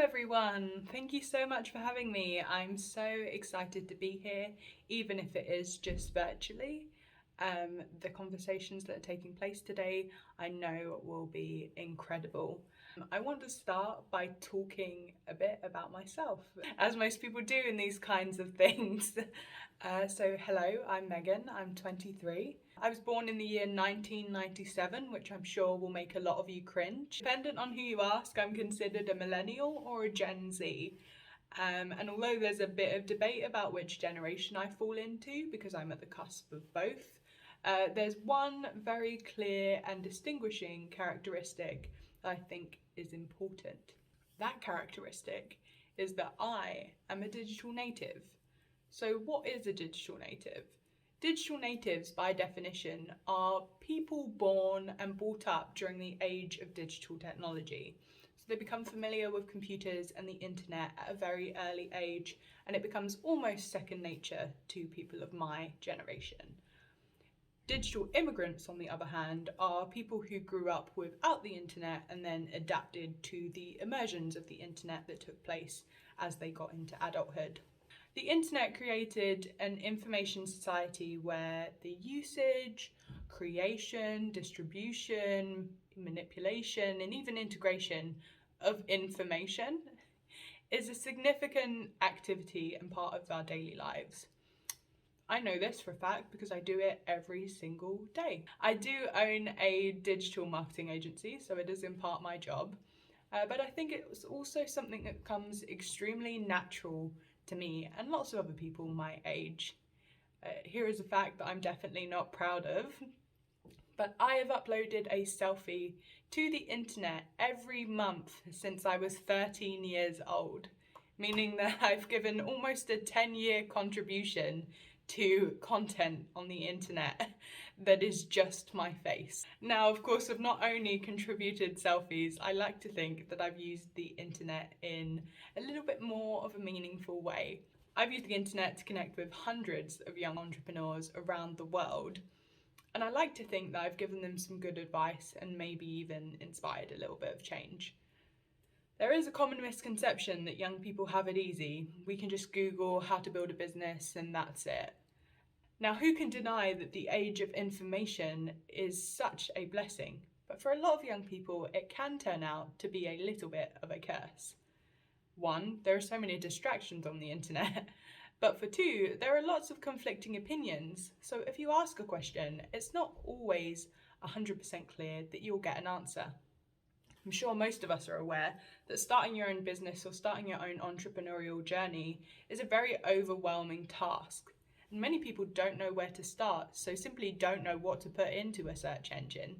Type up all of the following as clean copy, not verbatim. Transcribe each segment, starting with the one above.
everyone, thank you so much for having me. I'm so excited to be here, even if it is just virtually. The conversations that are taking place today, I know will be incredible. I want to start by talking a bit about myself, as most people do in these kinds of things. Hello, I'm Megan, I'm 23. I was born in the year 1997, which I'm sure will make a lot of you cringe. Dependent on who you ask, I'm considered a millennial or a Gen Z. And although there's a bit of debate about which generation I fall into, because I'm at the cusp of both, there's one very clear and distinguishing characteristic that I think is important. That characteristic is that I am a digital native. So what is a digital native? Digital natives, by definition, are people born and brought up during the age of digital technology. So they become familiar with computers and the internet at a very early age, and it becomes almost second nature to people of my generation. Digital immigrants, on the other hand, are people who grew up without the internet and then adapted to the immersions of the internet that took place as they got into adulthood. The internet created an information society where the usage, creation, distribution, manipulation, and even integration of information is a significant activity and part of our daily lives. I know this for a fact because I do it every single day. I do own a digital marketing agency, so it is in part my job, but I think it's also something that comes extremely natural to me and lots of other people my age. Here is a fact that I'm definitely not proud of, but I have uploaded a selfie to the internet every month since I was 13 years old, meaning that I've given almost a 10-year contribution to content on the internet that is just my face. Now, of course, I've not only contributed selfies, I like to think that I've used the internet in a little bit more of a meaningful way. I've used the internet to connect with hundreds of young entrepreneurs around the world, and I like to think that I've given them some good advice and maybe even inspired a little bit of change. There is a common misconception that young people have it easy. We can just Google how to build a business and that's it. Now, who can deny that the age of information is such a blessing? But for a lot of young people, it can turn out to be a little bit of a curse. One, there are so many distractions on the internet. But for two, there are lots of conflicting opinions. So if you ask a question, it's not always 100% clear that you'll get an answer. I'm sure most of us are aware that starting your own business or starting your own entrepreneurial journey is a very overwhelming task. And many people don't know where to start, so simply don't know what to put into a search engine.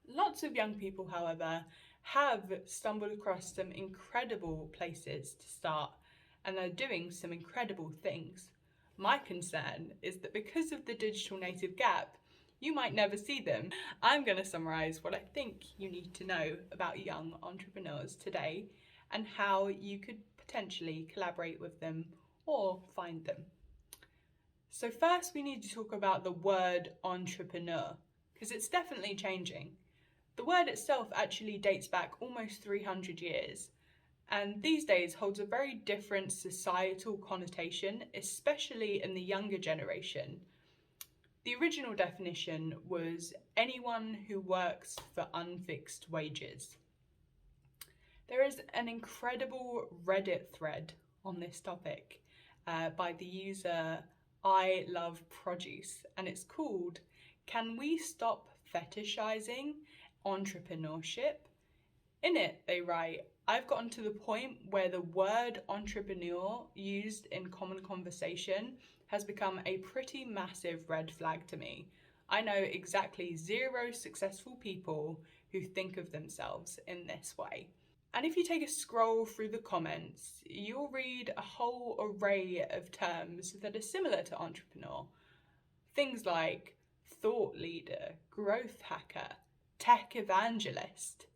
Lots of young people, however, have stumbled across some incredible places to start, and they're doing some incredible things. My concern is that because of the digital native gap, you might never see them. I'm going to summarise what I think you need to know about young entrepreneurs today and how you could potentially collaborate with them or find them. So first we need to talk about the word entrepreneur, because it's definitely changing. The word itself actually dates back almost 300 years, and these days holds a very different societal connotation, especially in the younger generation. The original definition was anyone who works for unfixed wages. There is an incredible Reddit thread on this topic by the user I Love Produce, and it's called "Can We Stop Fetishizing Entrepreneurship?" In it, they write, "I've gotten to the point where the word entrepreneur used in common conversation has become a pretty massive red flag to me. I know exactly 0 successful people who think of themselves in this way." And if you take a scroll through the comments, you'll read a whole array of terms that are similar to entrepreneur. Things like thought leader, growth hacker, tech evangelist,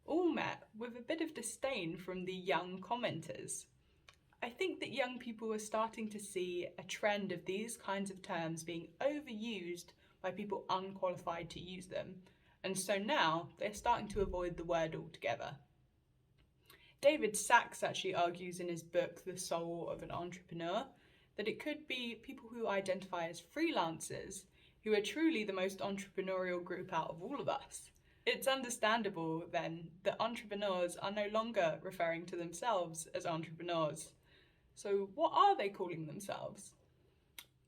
all met with a bit of disdain from the young commenters. I think that young people are starting to see a trend of these kinds of terms being overused by people unqualified to use them, and so now they're starting to avoid the word altogether. David Sachs actually argues in his book, The Soul of an Entrepreneur, that it could be people who identify as freelancers who are truly the most entrepreneurial group out of all of us. It's understandable, then, that entrepreneurs are no longer referring to themselves as entrepreneurs. So, what are they calling themselves?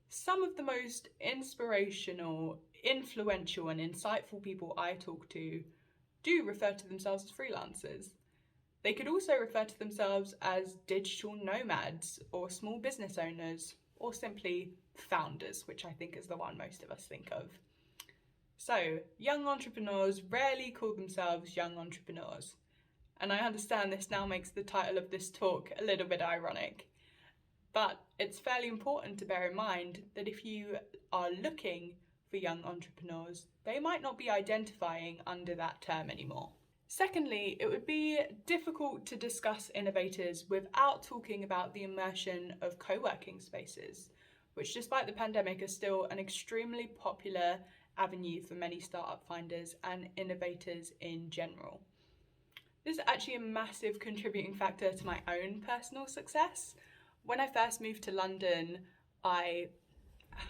Some of the most inspirational, influential, and insightful people I talk to do refer to themselves as freelancers. They could also refer to themselves as digital nomads or small business owners or simply founders, which I think is the one most of us think of. So, young entrepreneurs rarely call themselves young entrepreneurs. And I understand this now makes the title of this talk a little bit ironic. But it's fairly important to bear in mind that if you are looking for young entrepreneurs, they might not be identifying under that term anymore. Secondly, it would be difficult to discuss innovators without talking about the immersion of co-working spaces, which despite the pandemic is still an extremely popular avenue for many startup finders and innovators in general. This is actually a massive contributing factor to my own personal success. When I first moved to London, I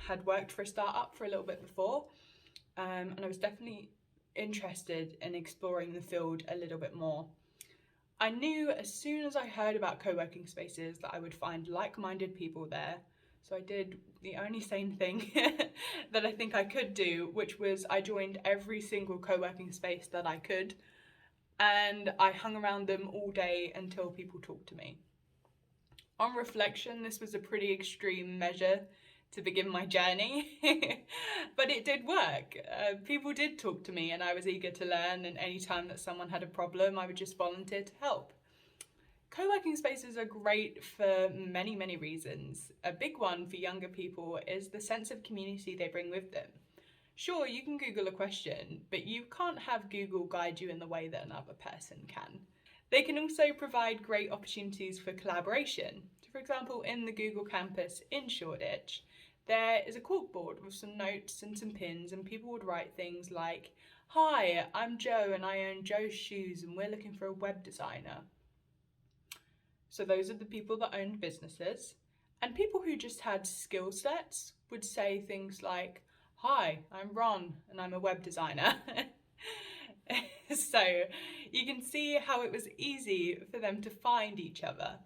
had worked for a startup for a little bit before, and I was definitely interested in exploring the field a little bit more. I knew as soon as I heard about co-working spaces that I would find like-minded people there, so I did the only sane thing that I think I could do, which was I joined every single co-working space that I could, and I hung around them all day until people talked to me. On reflection, this was a pretty extreme measure to begin my journey, but it did work. People did talk to me and I was eager to learn, and any time that someone had a problem, I would just volunteer to help. Co-working spaces are great for many, many reasons. A big one for younger people is the sense of community they bring with them. Sure, you can Google a question, but you can't have Google guide you in the way that another person can. They can also provide great opportunities for collaboration. For example, in the Google campus in Shoreditch, there is a corkboard with some notes and some pins, and people would write things like, "Hi, I'm Joe and I own Joe's Shoes and we're looking for a web designer." So those are the people that owned businesses. And people who just had skill sets would say things like, "Hi, I'm Ron and I'm a web designer." So you can see how it was easy for them to find each other.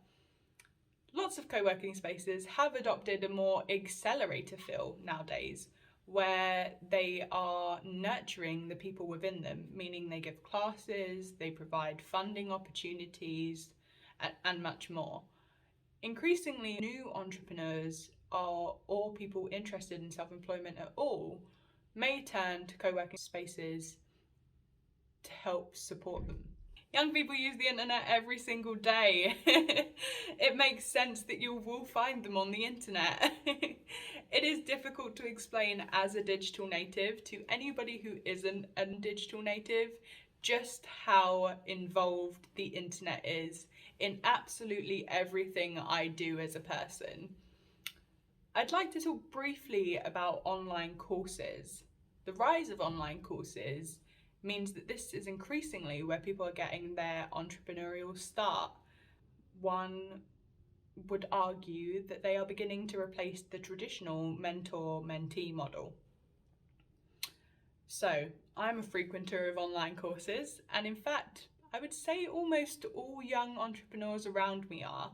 Lots of co-working spaces have adopted a more accelerator feel nowadays, where they are nurturing the people within them, meaning they give classes, they provide funding opportunities, and much more. Increasingly, new entrepreneurs or people interested in self-employment at all may turn to co-working spaces to help support them. Young people use the internet every single day. It makes sense that you will find them on the internet. It is difficult to explain as a digital native to anybody who isn't a digital native just how involved the internet is in absolutely everything I do as a person. I'd like to talk briefly about online courses. The rise of online courses means that this is increasingly where people are getting their entrepreneurial start. One would argue that they are beginning to replace the traditional mentor-mentee model. So, I'm a frequenter of online courses, and in fact, I would say almost all young entrepreneurs around me are.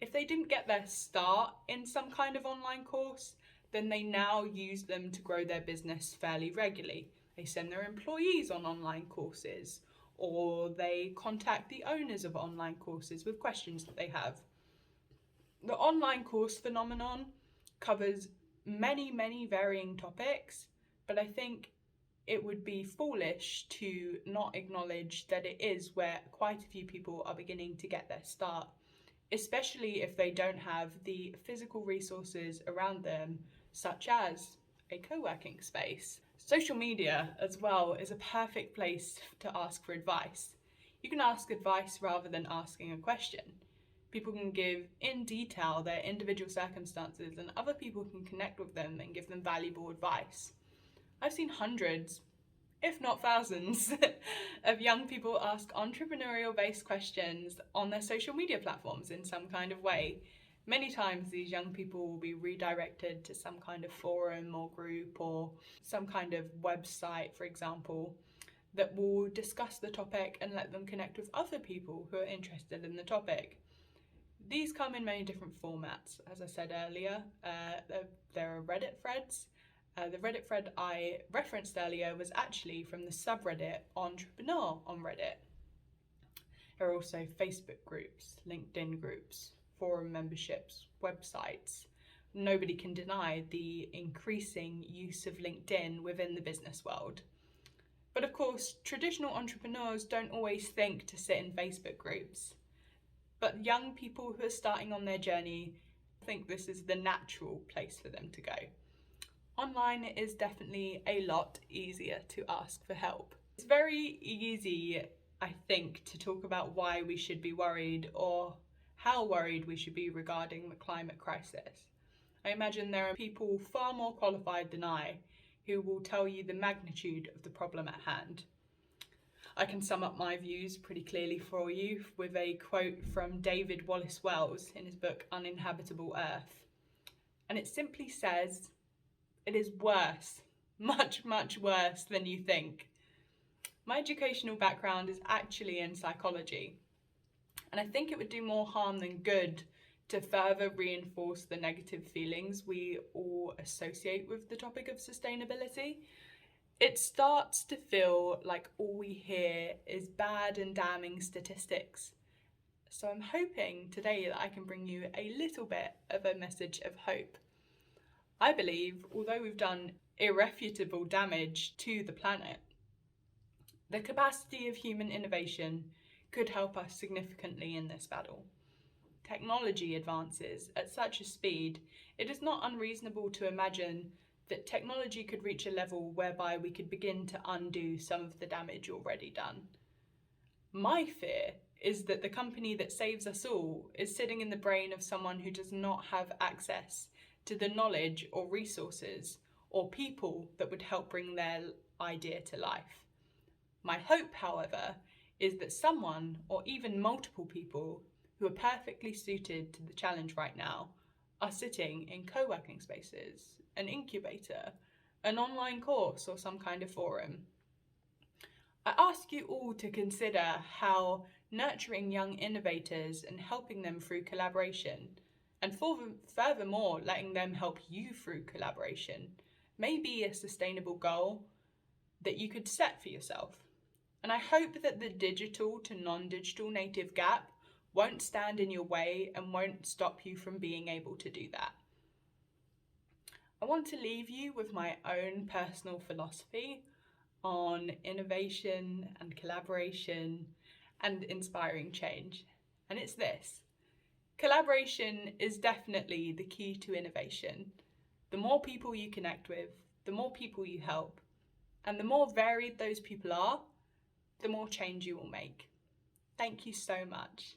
If they didn't get their start in some kind of online course, then they now use them to grow their business fairly regularly. They send their employees on online courses, or they contact the owners of online courses with questions that they have. The online course phenomenon covers many, many varying topics, but I think it would be foolish to not acknowledge that it is where quite a few people are beginning to get their start, especially if they don't have the physical resources around them, such as a co-working space. Social media as well is a perfect place to ask for advice. You can ask advice rather than asking a question. People can give in detail their individual circumstances, and other people can connect with them and give them valuable advice. I've seen hundreds, if not thousands, of young people ask entrepreneurial-based questions on their social media platforms in some kind of way. Many times these young people will be redirected to some kind of forum or group or some kind of website, for example, that will discuss the topic and let them connect with other people who are interested in the topic. These come in many different formats. As I said earlier, there are Reddit threads. The Reddit thread I referenced earlier was actually from the subreddit Entrepreneur on Reddit. There are also Facebook groups, LinkedIn groups, forum memberships, websites. Nobody can deny the increasing use of LinkedIn within the business world. But of course, traditional entrepreneurs don't always think to sit in Facebook groups. But young people who are starting on their journey think this is the natural place for them to go. Online is definitely a lot easier to ask for help. It's very easy, I think, to talk about why we should be worried or how worried we should be regarding the climate crisis. I imagine there are people far more qualified than I who will tell you the magnitude of the problem at hand. I can sum up my views pretty clearly for you with a quote from David Wallace Wells in his book Uninhabitable Earth. And it simply says, "It is worse, much, much worse than you think." My educational background is actually in psychology, and I think it would do more harm than good to further reinforce the negative feelings we all associate with the topic of sustainability. It starts to feel like all we hear is bad and damning statistics. So I'm hoping today that I can bring you a little bit of a message of hope. I believe, although we've done irrefutable damage to the planet, the capacity of human innovation could help us significantly in this battle. Technology advances at such a speed, it is not unreasonable to imagine that technology could reach a level whereby we could begin to undo some of the damage already done. My fear is that the company that saves us all is sitting in the brain of someone who does not have access to the knowledge or resources or people that would help bring their idea to life. My hope, however, is that someone or even multiple people who are perfectly suited to the challenge right now are sitting in co-working spaces, an incubator, an online course or some kind of forum. I ask you all to consider how nurturing young innovators and helping them through collaboration, and furthermore letting them help you through collaboration, may be a sustainable goal that you could set for yourself. And I hope that the digital to non-digital native gap won't stand in your way and won't stop you from being able to do that. I want to leave you with my own personal philosophy on innovation and collaboration and inspiring change. And it's this: collaboration is definitely the key to innovation. The more people you connect with, the more people you help, and the more varied those people are, the more change you will make. Thank you so much.